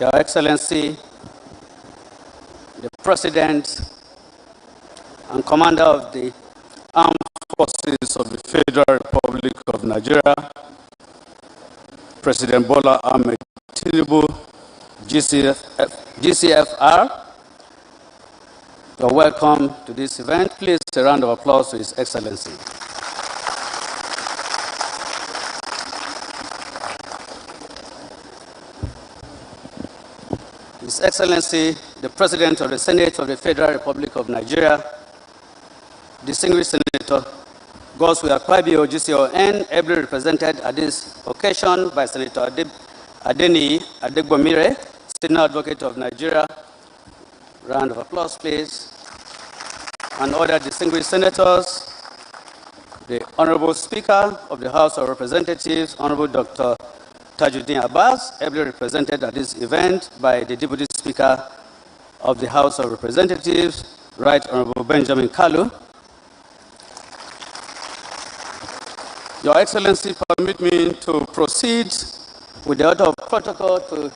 Your Excellency, the President and Commander of the Armed Forces of the Federal Republic of Nigeria, President Bola Ahmed Tinubu, GCFR, you're welcome to this event. Please, a round of applause to His Excellency. His Excellency, the President of the Senate of the Federal Republic of Nigeria, distinguished Senator Godswill Akpabio, GCON, ably represented at this occasion by Senator Adeniyi Adegbomire, Senior Advocate of Nigeria. Round of applause, please. And other distinguished senators, the Honorable Speaker of the House of Representatives, Honorable Dr. Tajuddin Abbas, ably represented at this event by the Deputy Speaker of the House of Representatives, Right Honorable Benjamin Kalu. Your Excellency, permit me to proceed with the order of protocol to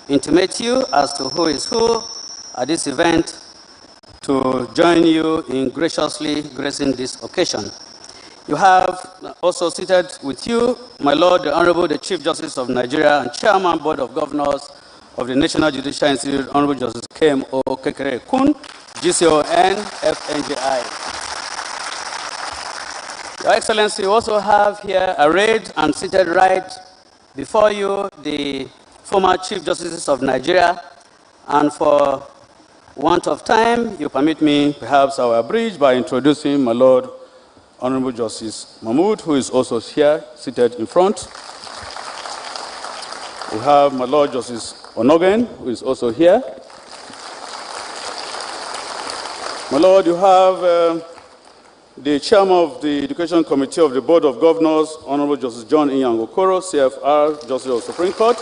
intimate you as to who is who at this event to join you in graciously gracing this occasion. You have also seated with you, my Lord, the Honorable, the Chief Justice of Nigeria and Chairman, Board of Governors of the National Judicial Institute, Honorable Justice KMO Kekere Kun, GCON, FNJI. Your Excellency, you also have here arrayed and seated right before you the former Chief Justices of Nigeria, and for want of time, you permit me, perhaps I will abridge by introducing my Lord, Honorable Justice Mahmood, who is also here, seated in front. We have my Lord Justice Onogen, who is also here. My Lord, you have the Chairman of the Education Committee of the Board of Governors, Honorable Justice John Inyang Okoro, CFR, Justice of the Supreme Court.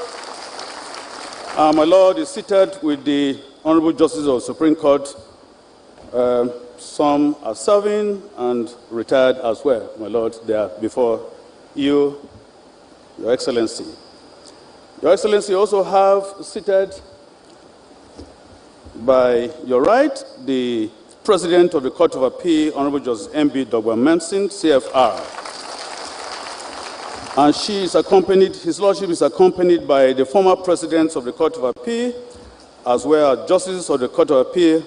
My Lord is seated with the Honorable Justice of the Supreme Court. Some are serving and retired as well. My Lord, they are before you, Your Excellency. Your Excellency, also have seated by your right the President of the Court of Appeal, Honorable Justice M.B. Dogba-Memson, CFR. And she is accompanied, His Lordship is accompanied by the former Presidents of the Court of Appeal, as well as Justices of the Court of Appeal,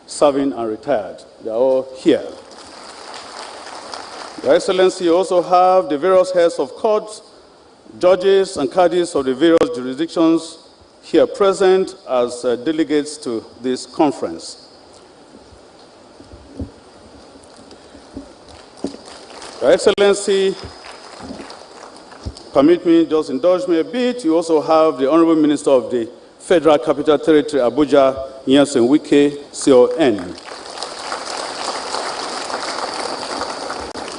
serving and retired. They are all here. Your Excellency, you also have the various heads of courts, judges, and cadis of the various jurisdictions here present as delegates to this conference. Your Excellency, permit me, just indulge me a bit. You also have the Honorable Minister of the Federal Capital Territory, Abuja, Nyesom Wike, CON.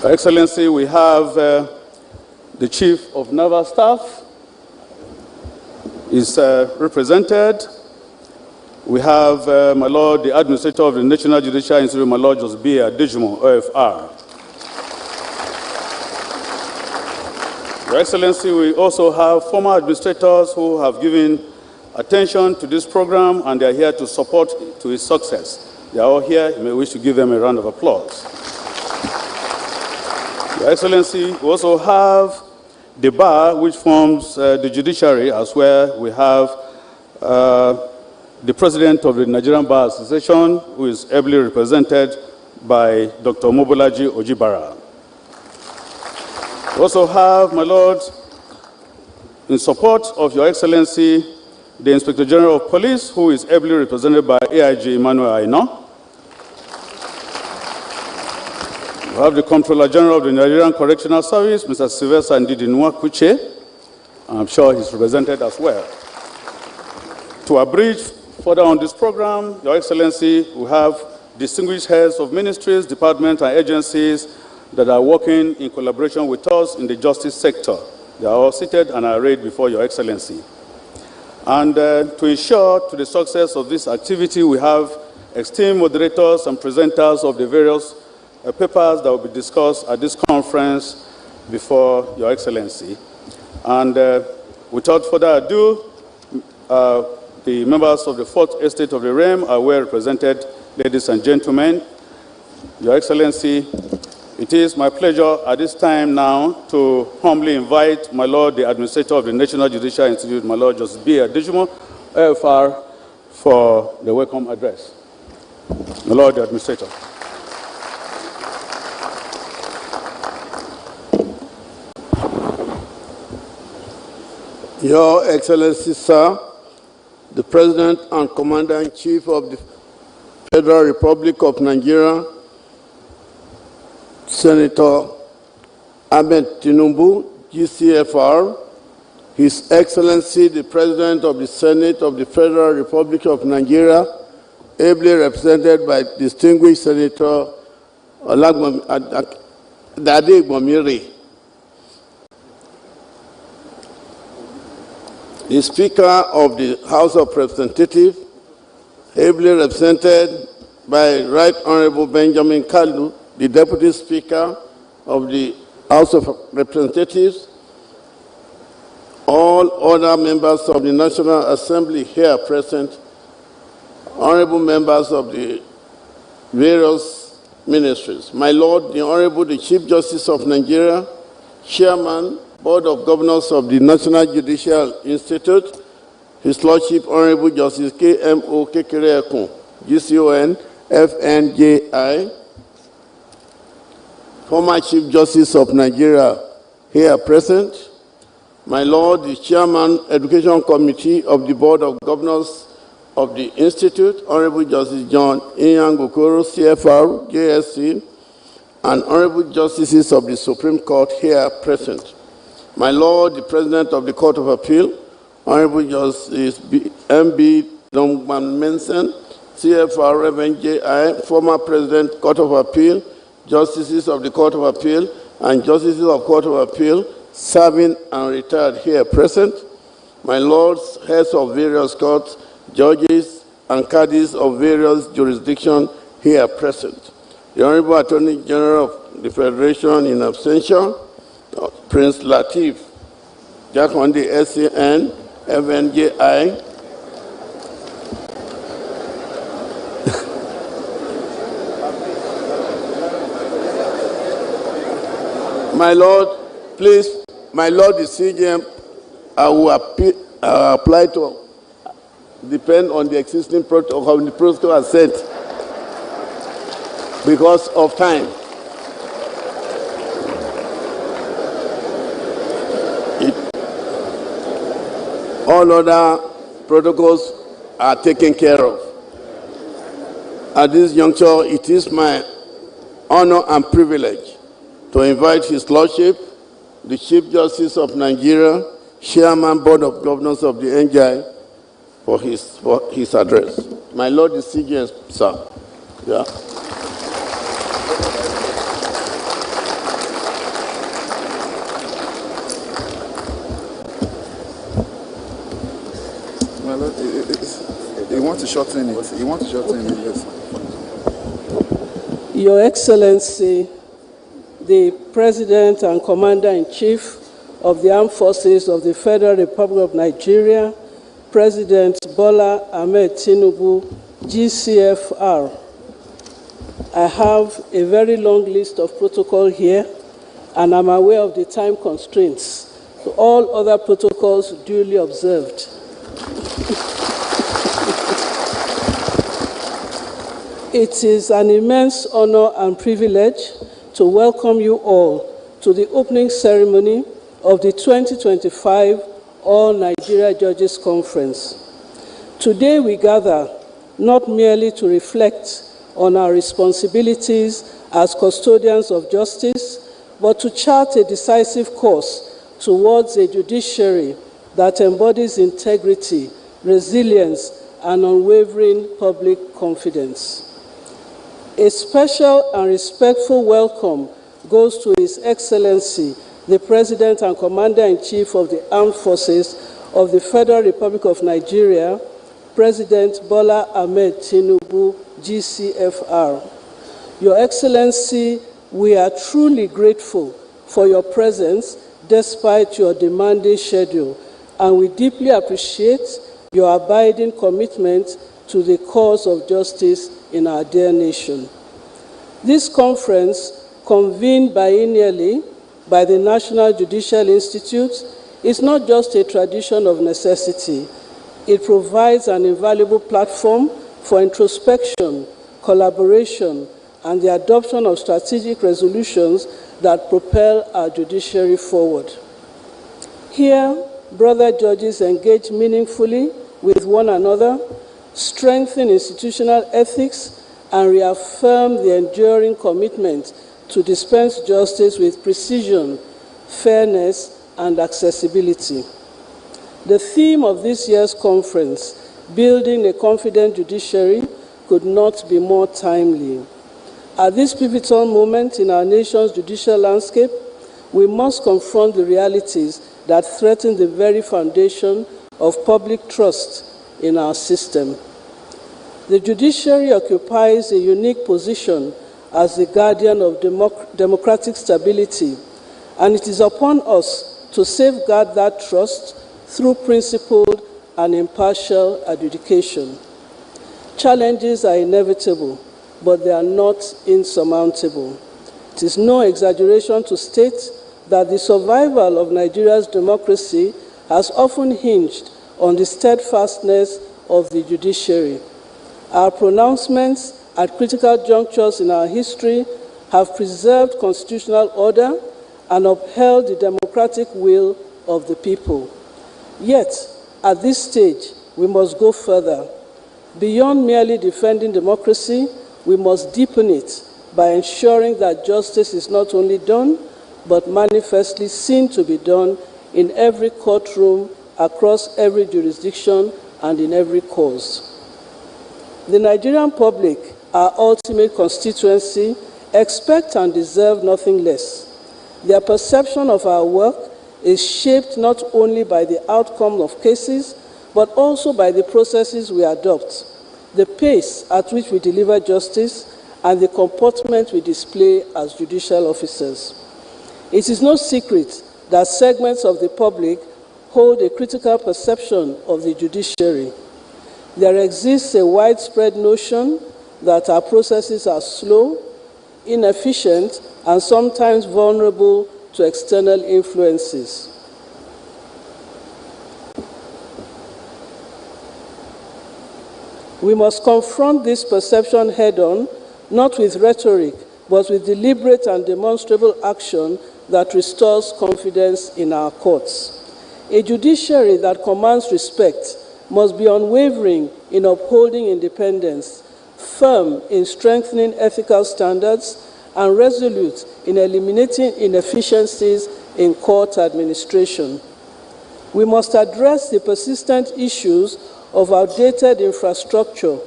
Your Excellency, we have the Chief of Naval Staff is represented. We have, my Lord, the Administrator of the National Judicial Institute, my Lord, Justice B. Adejumo, OFR. Your Excellency, we also have former administrators who have given attention to this program, and they are here to support to its success. They are all here. You may wish to give them a round of applause. Your Excellency, we also have the bar, which forms the judiciary, as well. We have the President of the Nigerian Bar Association, who is ably represented by Dr. Mobolaji Ojibara. We also have, my Lord, in support of Your Excellency, the Inspector General of Police, who is ably represented by AIG Emmanuel Aino. We have the Comptroller General of the Nigerian Correctional Service, Mr. Sylvester Ndidi Nwakuche. I'm sure he's represented as well. To abridge further on this program, Your Excellency, we have distinguished heads of ministries, departments, and agencies that are working in collaboration with us in the justice sector. They are all seated and arrayed before Your Excellency. And to ensure to the success of this activity, we have esteemed moderators and presenters of the various papers that will be discussed at this conference before Your Excellency. And without further ado, The members of the Fourth Estate of the Realm are well represented, ladies and gentlemen. Your Excellency, it is my pleasure at this time now to humbly invite my Lord, the Administrator of the National Judicial Institute, my Lord Justice B. Adishimo, OFR, for the welcome address. My Lord, the Administrator. Your Excellency, sir, the President and Commander-in-Chief of the Federal Republic of Nigeria, Senator Ahmed Tinubu, GCFR, His Excellency, the President of the Senate of the Federal Republic of Nigeria, ably represented by distinguished Senator Dade Gbomiri, the Speaker of the House of Representatives, ably represented by Right Honorable Benjamin Kalu, the Deputy Speaker of the House of Representatives, all other members of the National Assembly here present, honorable members of the various ministries. My Lord, the Honorable the Chief Justice of Nigeria, Chairman, Board of Governors of the National Judicial Institute, His Lordship Honorable Justice K.M.O. Kekere-Ekun, GCON, FNJI, former Chief Justice of Nigeria here present, my Lord, the Chairman, Education Committee of the Board of Governors of the Institute, Honorable Justice John Inyang-Okoro, CFR, JSC, and Honorable Justices of the Supreme Court here present. My Lord, the President of the Court of Appeal, Honorable Justice M.B. Dongban-Mensen, CFR, FNJI, former President, Court of Appeal, Justices of the Court of Appeal, and Justices of Court of Appeal, serving and retired here present. My Lords, heads of various courts, judges, and caddies of various jurisdictions here present. The Honorable Attorney General of the Federation in absentia, Prince Latif, Jakwande SCN, FNJI, my Lord, please, my Lord, the CJM, I will apply to depend on the existing protocol, how the protocol has said, because of time. All other protocols are taken care of. At this juncture, it is my honor and privilege to invite His Lordship, the Chief Justice of Nigeria, Chairman, Board of Governors of the NJI, for his address. My Lord, the CJS, sir. Yeah. My Lord, you want to shorten it? You want to shorten it? Yes. Your Excellency, the President and Commander-in-Chief of the Armed Forces of the Federal Republic of Nigeria, President Bola Ahmed Tinubu, GCFR. I have a very long list of protocol here, and I'm aware of the time constraints. So all other protocols duly observed. It is an immense honor and privilege to welcome you all to the opening ceremony of the 2025 All Nigeria Judges Conference. Today we gather not merely to reflect on our responsibilities as custodians of justice, but to chart a decisive course towards a judiciary that embodies integrity, resilience, and unwavering public confidence. A special and respectful welcome goes to His Excellency, the President and Commander-in-Chief of the Armed Forces of the Federal Republic of Nigeria, President Bola Ahmed Tinubu, GCFR. Your Excellency, we are truly grateful for your presence despite your demanding schedule, and we deeply appreciate your abiding commitment to the cause of justice in our dear nation. This conference, convened biennially by the National Judicial Institute, is not just a tradition of necessity. It provides an invaluable platform for introspection, collaboration, and the adoption of strategic resolutions that propel our judiciary forward. Here, brother judges engage meaningfully with one another, strengthen institutional ethics, and reaffirm the enduring commitment to dispense justice with precision, fairness, and accessibility. The theme of this year's conference, Building a Confident Judiciary, could not be more timely. At this pivotal moment in our nation's judicial landscape, we must confront the realities that threaten the very foundation of public trust in our system. The judiciary occupies a unique position as the guardian of democratic stability, and it is upon us to safeguard that trust through principled and impartial adjudication. Challenges are inevitable, but they are not insurmountable. It is no exaggeration to state that the survival of Nigeria's democracy has often hinged on the steadfastness of the judiciary. Our pronouncements at critical junctures in our history have preserved constitutional order and upheld the democratic will of the people. Yet, at this stage, we must go further. Beyond merely defending democracy, we must deepen it by ensuring that justice is not only done, but manifestly seen to be done in every courtroom, across every jurisdiction, and in every cause. The Nigerian public, our ultimate constituency, expect and deserve nothing less. Their perception of our work is shaped not only by the outcome of cases, but also by the processes we adopt, the pace at which we deliver justice, and the comportment we display as judicial officers. It is no secret that segments of the public hold a critical perception of the judiciary. There exists a widespread notion that our processes are slow, inefficient, and sometimes vulnerable to external influences. We must confront this perception head-on, not with rhetoric, but with deliberate and demonstrable action that restores confidence in our courts. A judiciary that commands respect must be unwavering in upholding independence, firm in strengthening ethical standards, and resolute in eliminating inefficiencies in court administration. We must address the persistent issues of outdated infrastructure,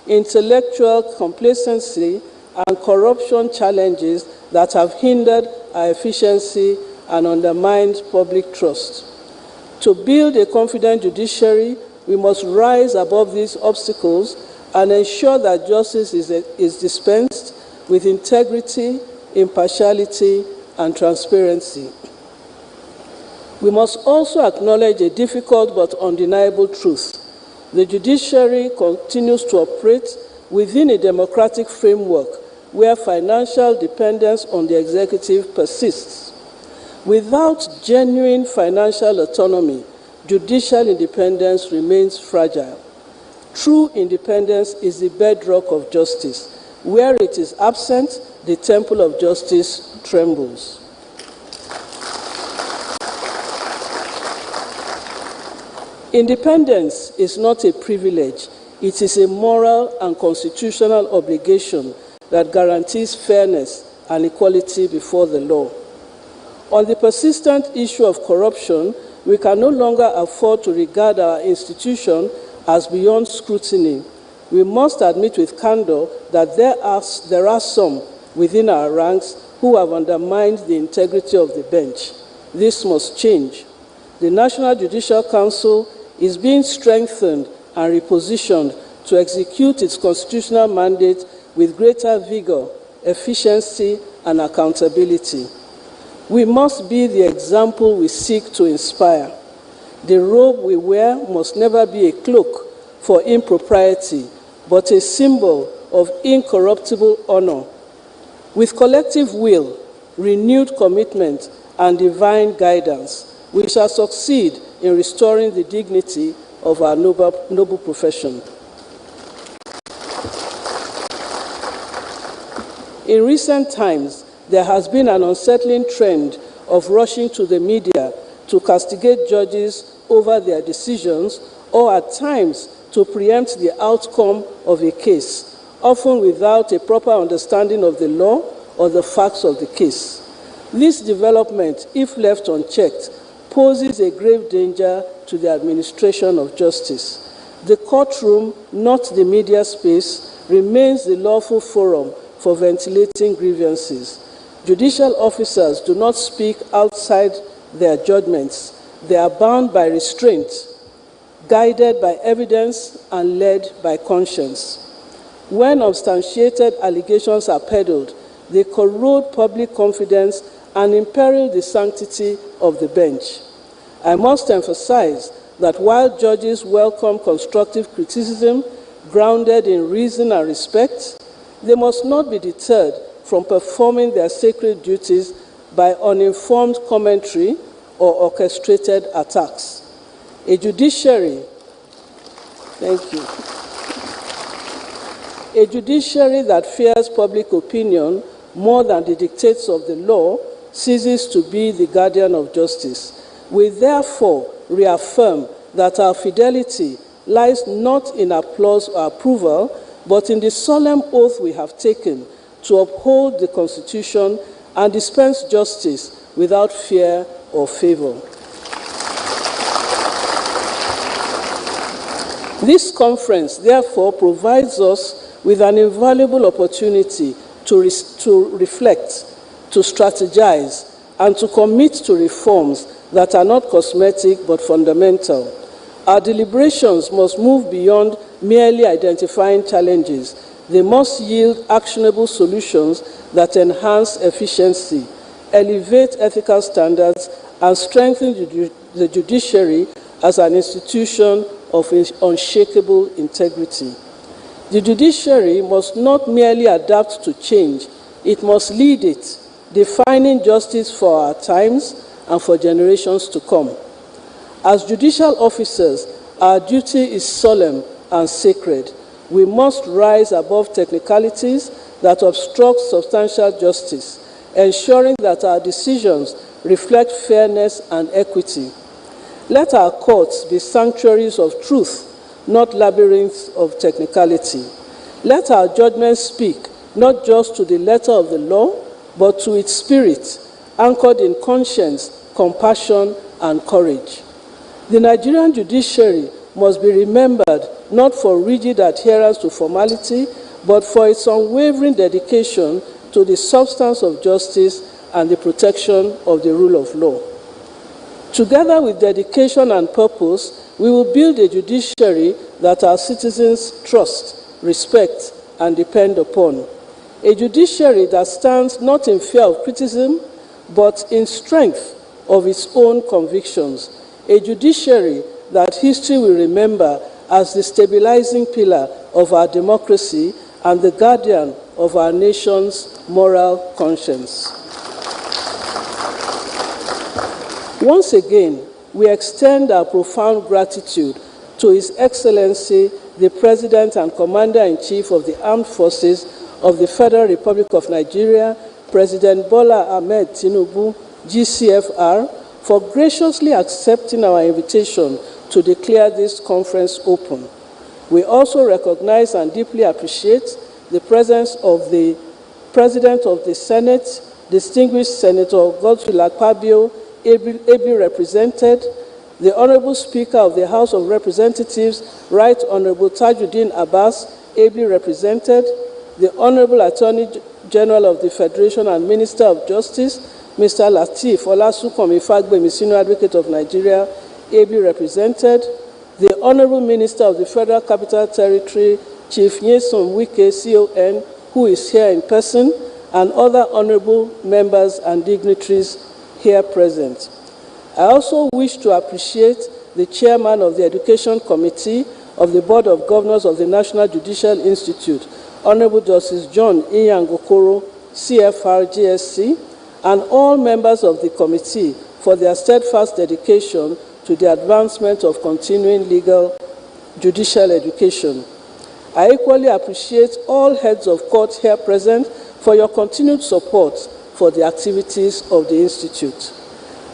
intellectual complacency, and corruption challenges that have hindered our efficiency and undermined public trust. To build a confident judiciary, we must rise above these obstacles and ensure that justice is dispensed with integrity, impartiality, and transparency. We must also acknowledge a difficult but undeniable truth. The judiciary continues to operate within a democratic framework where financial dependence on the executive persists. Without genuine financial autonomy, judicial independence remains fragile. True independence is the bedrock of justice. Where it is absent, the temple of justice trembles. Independence is not a privilege. It is a moral and constitutional obligation that guarantees fairness and equality before the law. On the persistent issue of corruption, we can no longer afford to regard our institution as beyond scrutiny. We must admit with candor that there are some within our ranks who have undermined the integrity of the bench. This must change. The National Judicial Council is being strengthened and repositioned to execute its constitutional mandate with greater vigor, efficiency, and accountability. We must be the example we seek to inspire. The robe we wear must never be a cloak for impropriety, but a symbol of incorruptible honor. With collective will, renewed commitment, and divine guidance, we shall succeed in restoring the dignity of our noble profession. In recent times, there has been an unsettling trend of rushing to the media to castigate judges over their decisions, or at times to preempt the outcome of a case, often without a proper understanding of the law or the facts of the case. This development, if left unchecked, poses a grave danger to the administration of justice. The courtroom, not the media space, remains the lawful forum for ventilating grievances. Judicial officers do not speak outside their judgments. They are bound by restraint, guided by evidence, and led by conscience. When substantiated allegations are peddled, they corrode public confidence and imperil the sanctity of the bench. I must emphasize that while judges welcome constructive criticism grounded in reason and respect, they must not be deterred from performing their sacred duties by uninformed commentary or orchestrated attacks. A judiciary that fears public opinion more than the dictates of the law ceases to be the guardian of justice. We therefore reaffirm that our fidelity lies not in applause or approval, but in the solemn oath we have taken to uphold the Constitution and dispense justice without fear or favor. This conference, therefore, provides us with an invaluable opportunity to reflect, to strategize, and to commit to reforms that are not cosmetic but fundamental. Our deliberations must move beyond merely identifying challenges. They must yield actionable solutions that enhance efficiency, elevate ethical standards, and strengthen the judiciary as an institution of unshakable integrity. The judiciary must not merely adapt to change, it must lead it, defining justice for our times and for generations to come. As judicial officers, our duty is solemn and sacred. We must rise above technicalities that obstruct substantial justice, ensuring that our decisions reflect fairness and equity. Let our courts be sanctuaries of truth, not labyrinths of technicality. Let our judgments speak not just to the letter of the law, but to its spirit, anchored in conscience, compassion, and courage. The Nigerian judiciary must be remembered not for rigid adherence to formality, but for its unwavering dedication to the substance of justice and the protection of the rule of law. Together with dedication and purpose, we will build a judiciary that our citizens trust, respect, and depend upon. A judiciary that stands not in fear of criticism, but in strength of its own convictions. A judiciary that history will remember as the stabilizing pillar of our democracy and the guardian of our nation's moral conscience. Once again, we extend our profound gratitude to His Excellency, the President and Commander-in-Chief of the Armed Forces of the Federal Republic of Nigeria, President Bola Ahmed Tinubu, GCFR, for graciously accepting our invitation to declare this conference open. We also recognize and deeply appreciate the presence of the President of the Senate, distinguished Senator Godwill Akpabio, ably represented, the Honorable Speaker of the House of Representatives, Right Honorable Tajuddin Abbas, ably represented, the Honorable Attorney General of the Federation and Minister of Justice, Mr. Lateef Olasunkami Fagbemi, Senior Advocate of Nigeria, ably represented, the Honorable Minister of the Federal Capital Territory, Chief Nyesom Wike, CON, who is here in person, and other honorable members and dignitaries here present. I also wish to appreciate the chairman of the Education Committee of the Board of Governors of the National Judicial Institute, Honorable Justice John Inyangokoro, CFR, GSC, and all members of the committee for their steadfast dedication to the advancement of continuing legal judicial education. I equally appreciate all heads of court here present for your continued support for the activities of the Institute.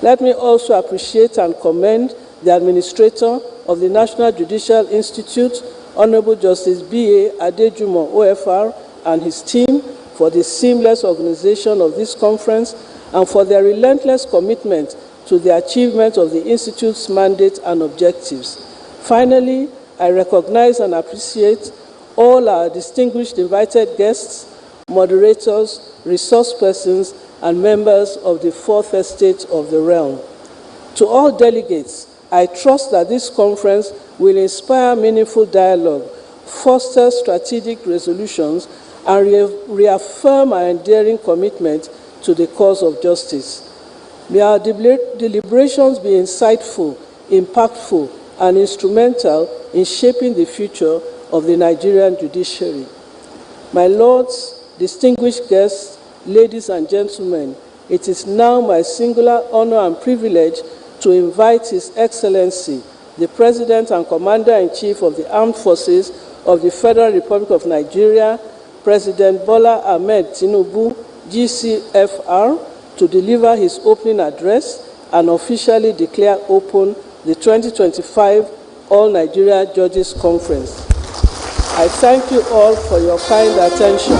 Let me also appreciate and commend the Administrator of the National Judicial Institute, Honorable Justice B.A. Adejumo, OFR, and his team for the seamless organization of this conference and for their relentless commitment to the achievement of the Institute's mandate and objectives. Finally, I recognize and appreciate all our distinguished invited guests, moderators, resource persons, and members of the Fourth Estate of the realm. To all delegates, I trust that this conference will inspire meaningful dialogue, foster strategic resolutions, and reaffirm our enduring commitment to the cause of justice. May our deliberations be insightful, impactful, and instrumental in shaping the future of the Nigerian judiciary. My lords, distinguished guests, ladies and gentlemen, it is now my singular honor and privilege to invite His Excellency, the President and Commander-in-Chief of the Armed Forces of the Federal Republic of Nigeria, President Bola Ahmed Tinubu, GCFR, to deliver his opening address and officially declare open the 2025 All Nigeria Judges Conference. I thank you all for your kind attention.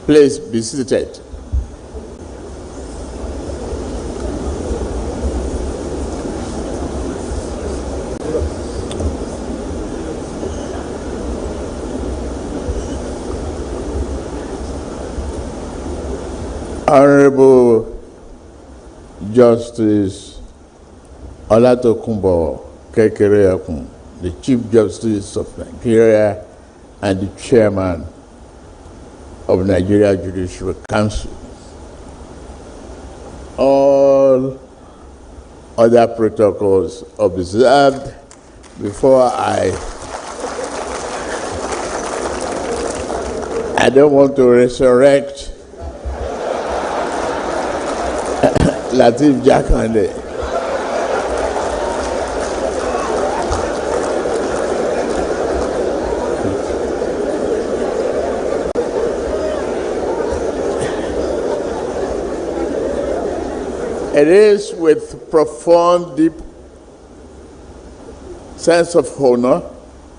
Please be seated. Honorable Justice Olatokunbo Kekereakun, the Chief Justice of Nigeria and the Chairman of Nigeria Judiciary Council. All other protocols observed before I don't want to resurrect Lateef Jakande. It is with profound, deep sense of honor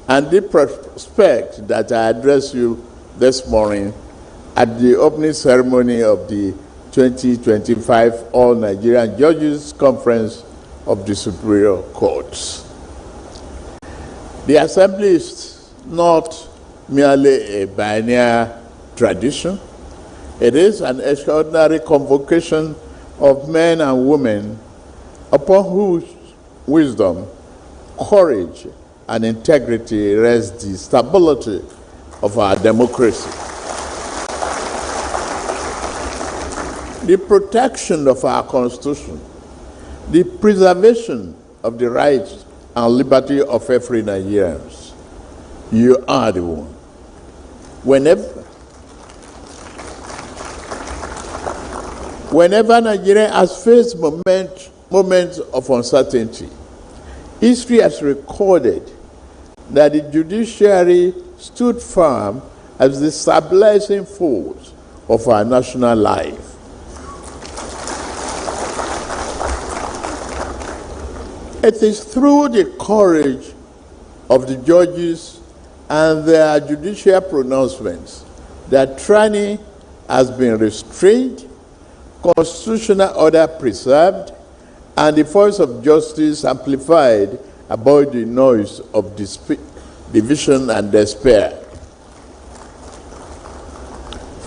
and deep respect that I address you this morning at the opening ceremony of the 2025 All Nigerian Judges Conference of the Superior Courts. The assembly is not merely a biennial tradition. It is an extraordinary convocation of men and women upon whose wisdom, courage, and integrity rests the stability of our democracy. The protection of our Constitution, the preservation of the rights and liberty of every Nigerian. You are the one. Whenever Nigeria has faced moments of uncertainty, history has recorded that the judiciary stood firm as the stabilizing force of our national life. It is through the courage of the judges and their judicial pronouncements that tyranny has been restrained, constitutional order preserved, and the voice of justice amplified above the noise of division and despair.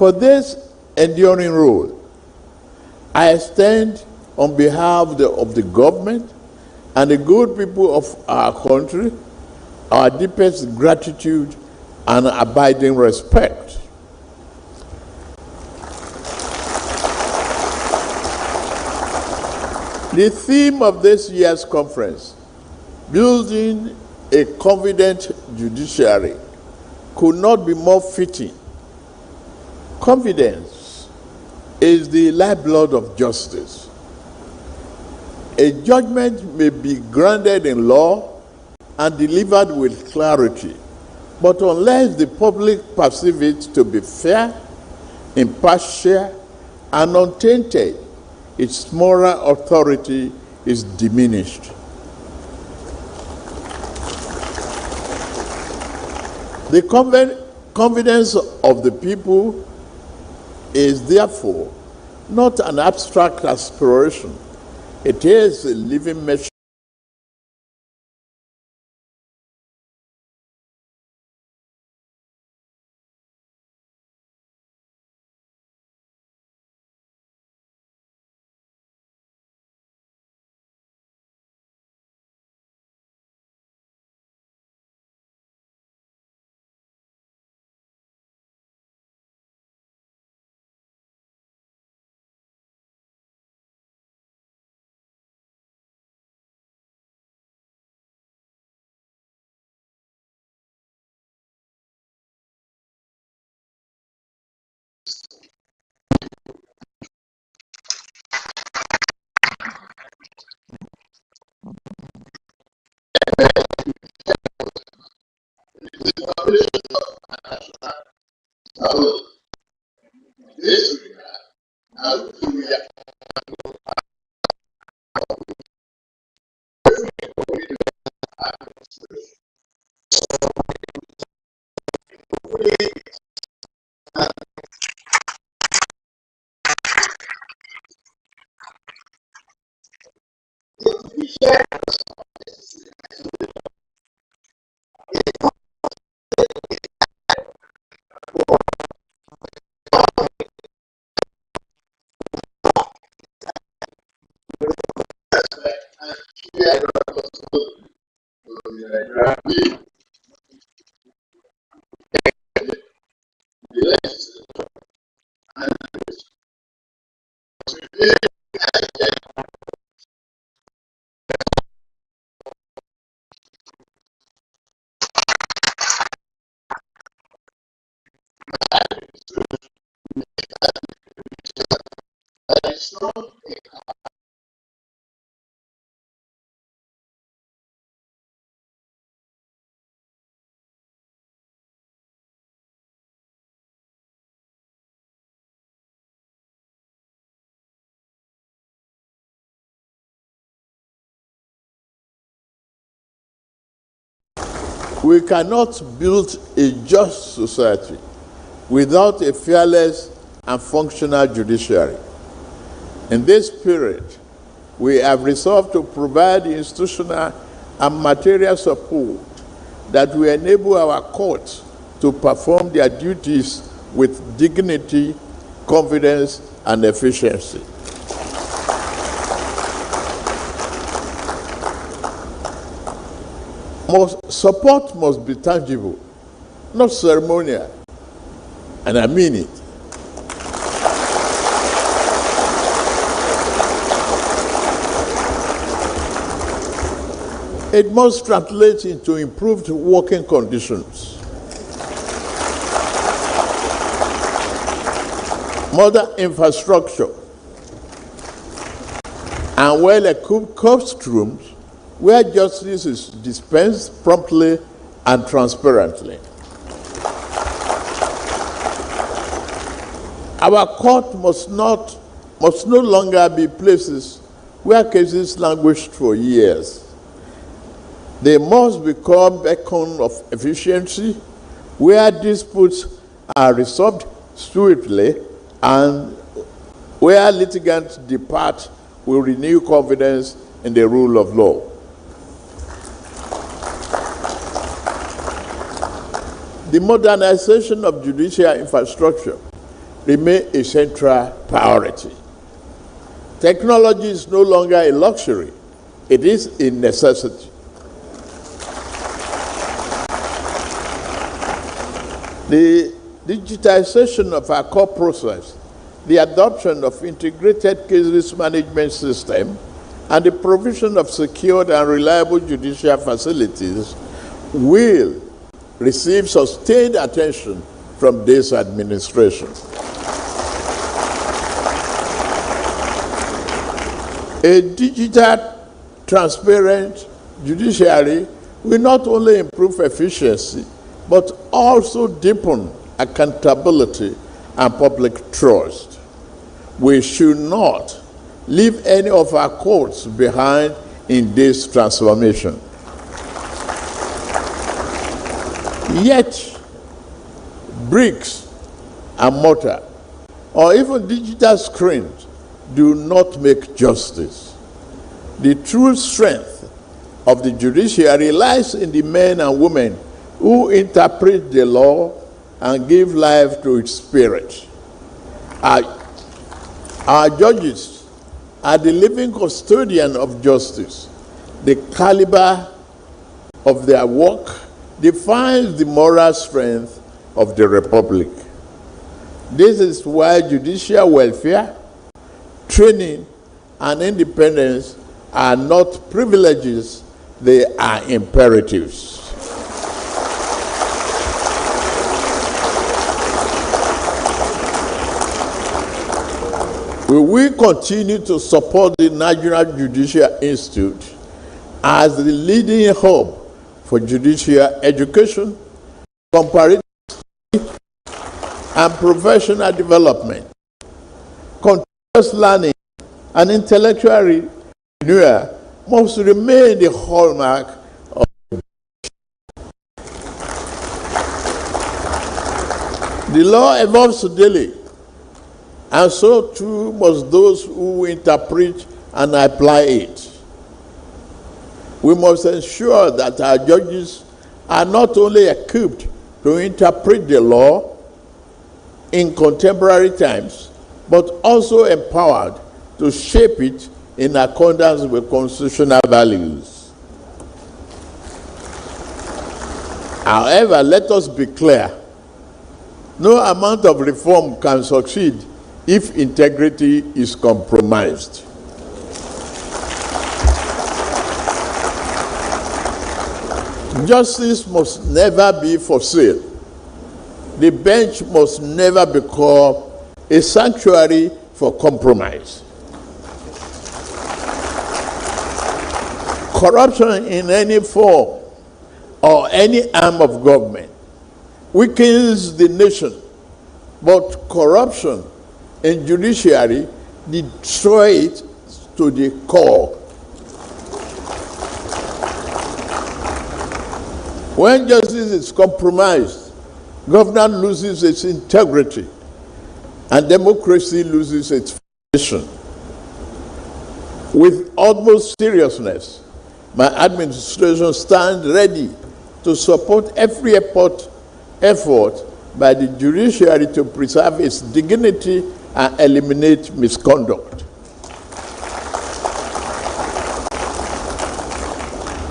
For this enduring role, I extend on behalf of the government and the good people of our country our deepest gratitude and abiding respect. The theme of this year's conference, Building a Confident Judiciary, could not be more fitting. Confidence is the lifeblood of justice. A judgment may be grounded in law and delivered with clarity, but unless the public perceives it to be fair, impartial, and untainted, its moral authority is diminished. The confidence of the people is therefore not an abstract aspiration. It is a living measure. We cannot build a just society without a fearless and functional judiciary. In this spirit, we have resolved to provide institutional and material support that will enable our courts to perform their duties with dignity, confidence, and efficiency. Support must be tangible, not ceremonial, and I mean it. It must translate into improved working conditions, modern infrastructure, and well-equipped courtrooms where justice is dispensed promptly and transparently. Our court must no longer be places where cases languished for years. They must become beacons of efficiency, where disputes are resolved swiftly and where litigants depart with renewed confidence in the rule of law. The modernization of judicial infrastructure remain a central priority. Technology is no longer a luxury, it is a necessity. The digitization of our core process, the adoption of integrated cases management system, and the provision of secured and reliable judicial facilities will receive sustained attention from this administration. A digital, transparent judiciary will not only improve efficiency, but also deepen accountability and public trust. We should not leave any of our courts behind in this transformation. Yet, bricks and mortar, or even digital screens, do not make justice. The true strength of the judiciary lies in the men and women who interpret the law and give life to its spirit. Our judges are the living custodian of justice. The caliber of their work defines the moral strength of the Republic. This is why judicial welfare, training, and independence are not privileges, they are imperatives. We will continue to support the National Judicial Institute as the leading hub for judicial education, comparative study, and professional development. Continuous learning and intellectual renewal must remain the hallmark of the law evolves daily, and so too must those who interpret and apply it. We must ensure that our judges are not only equipped to interpret the law in contemporary times, but also empowered to shape it in accordance with constitutional values. However, let us be clear, no amount of reform can succeed if integrity is compromised. Justice must never be for sale. The bench must never become a sanctuary for compromise. Corruption in any form or any arm of government weakens the nation, but corruption in judiciary destroys it to the core. When justice is compromised, government loses its integrity and democracy loses its foundation. With utmost seriousness, my administration stands ready to support every effort by the judiciary to preserve its dignity and eliminate misconduct.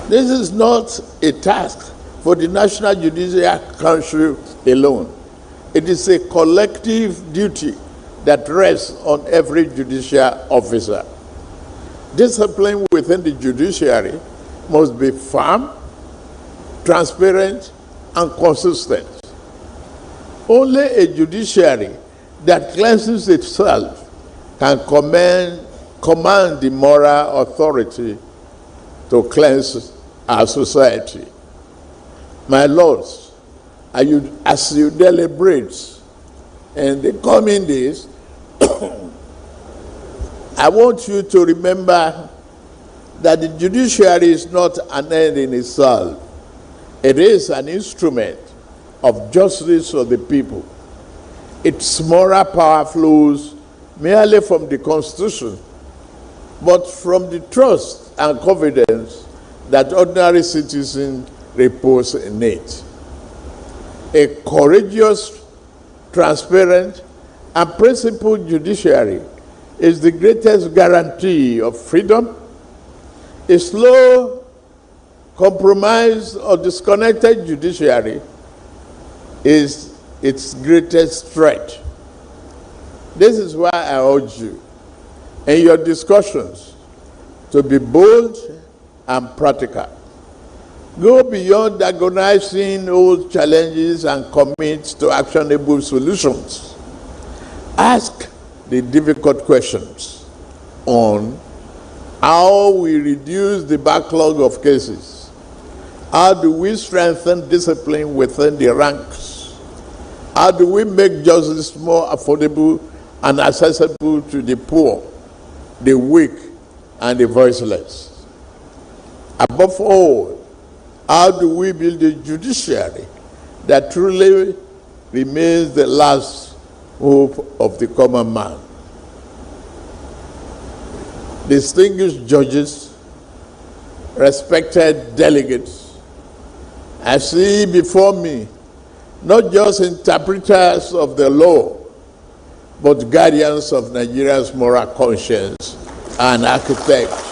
This is not a task for the National Judicial Council alone. It is a collective duty that rests on every judicial officer. Discipline within the judiciary must be firm, transparent, and consistent. Only a judiciary that cleanses itself can command the moral authority to cleanse our society. My lords, as you deliberate in the coming days, I want you to remember that the judiciary is not an end in itself. It is an instrument of justice for the people. Its moral power flows merely from the Constitution, but from the trust and confidence that ordinary citizens repose in it. A courageous, transparent, and principled judiciary is the greatest guarantee of freedom. A slow, compromised, or disconnected judiciary is its greatest threat. This is why I urge you, in your discussions, to be bold and practical. Go beyond agonizing old challenges and commit to actionable solutions. Ask the difficult questions on how we reduce the backlog of cases. How do we strengthen discipline within the ranks? How do we make justice more affordable and accessible to the poor, the weak, and the voiceless? Above all, how do we build a judiciary that truly remains the last hope of the common man? Distinguished judges, respected delegates, I see before me not just interpreters of the law, but guardians of Nigeria's moral conscience and architects.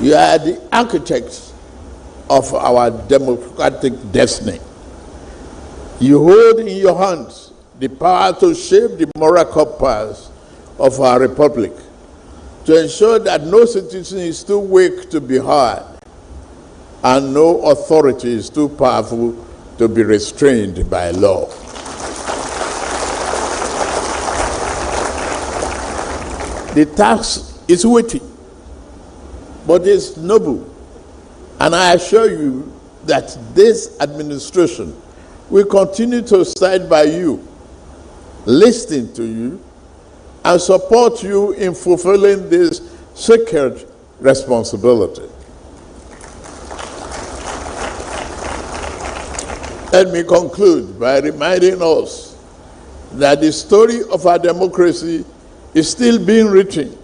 You are the architects of our democratic destiny. You hold in your hands the power to shape the moral compass of our republic, to ensure that no citizen is too weak to be heard and no authority is too powerful to be restrained by law. The task is weighty, but it's noble. And I assure you that this administration will continue to stand by you, listen to you, and support you in fulfilling this sacred responsibility. Let me conclude by reminding us that the story of our democracy is still being written.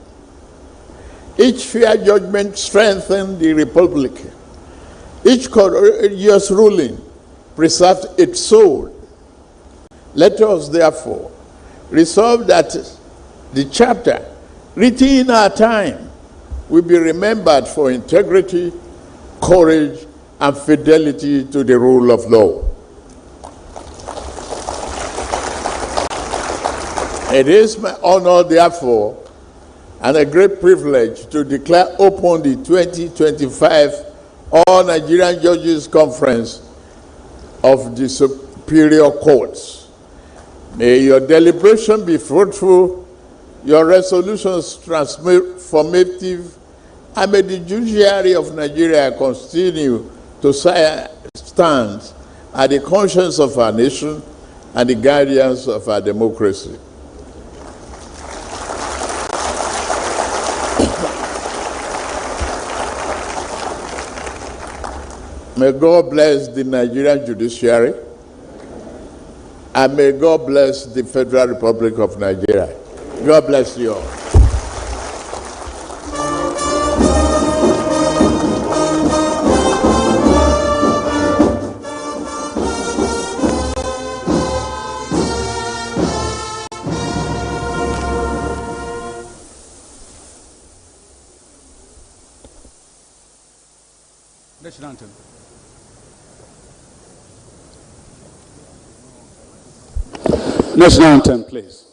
Each fair judgment strengthened the republic. Each courageous ruling preserved its soul. Let us therefore resolve that the chapter written in our time will be remembered for integrity, courage, and fidelity to the rule of law. It is my honor, therefore, and a great privilege to declare open the 2025 All Nigerian Judges Conference of the Superior Courts. May your deliberation be fruitful, your resolutions transformative, and may the judiciary of Nigeria continue to stand at the conscience of our nation and the guardians of our democracy. May God bless the Nigerian judiciary, and may God bless the Federal Republic of Nigeria. God bless you all. National anthem. National anthem, please.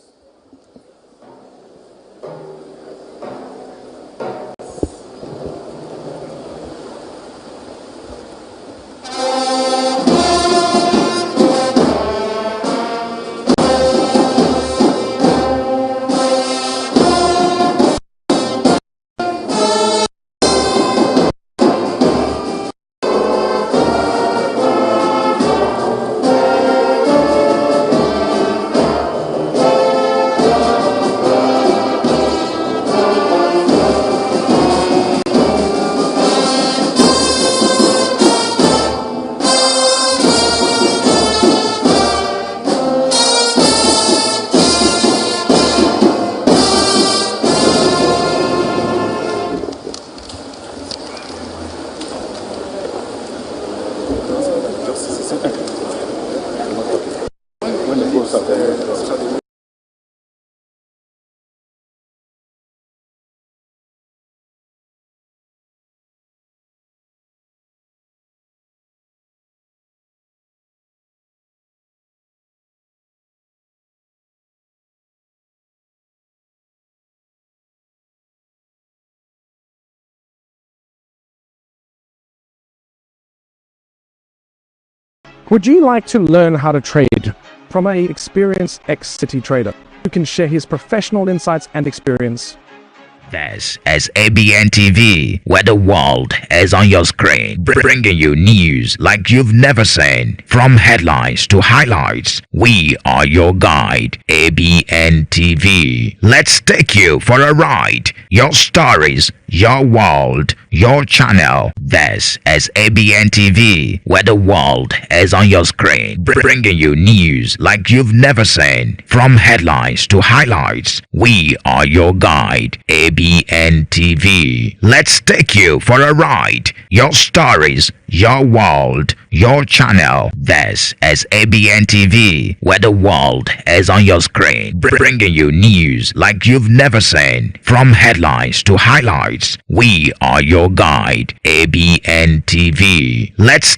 Would you like to learn how to trade from an experienced ex-city trader who can share his professional insights and experience? This is ABN TV, where the world is on your screen, bringing you news like you've never seen. From headlines to highlights, we are your guide. ABN TV. Let's take you for a ride. Your stories, your world, your channel. This is ABN TV, where the world is on your screen, bringing you news like you've never seen. From headlines to highlights, we are your guide. ABN TV. Let's take you for a ride. Your stories, your world, your channel. This is ABN TV, where the world is on your screen, bringing you news like you've never seen. From headlines to highlights, we are your guide. ABN TV. Let's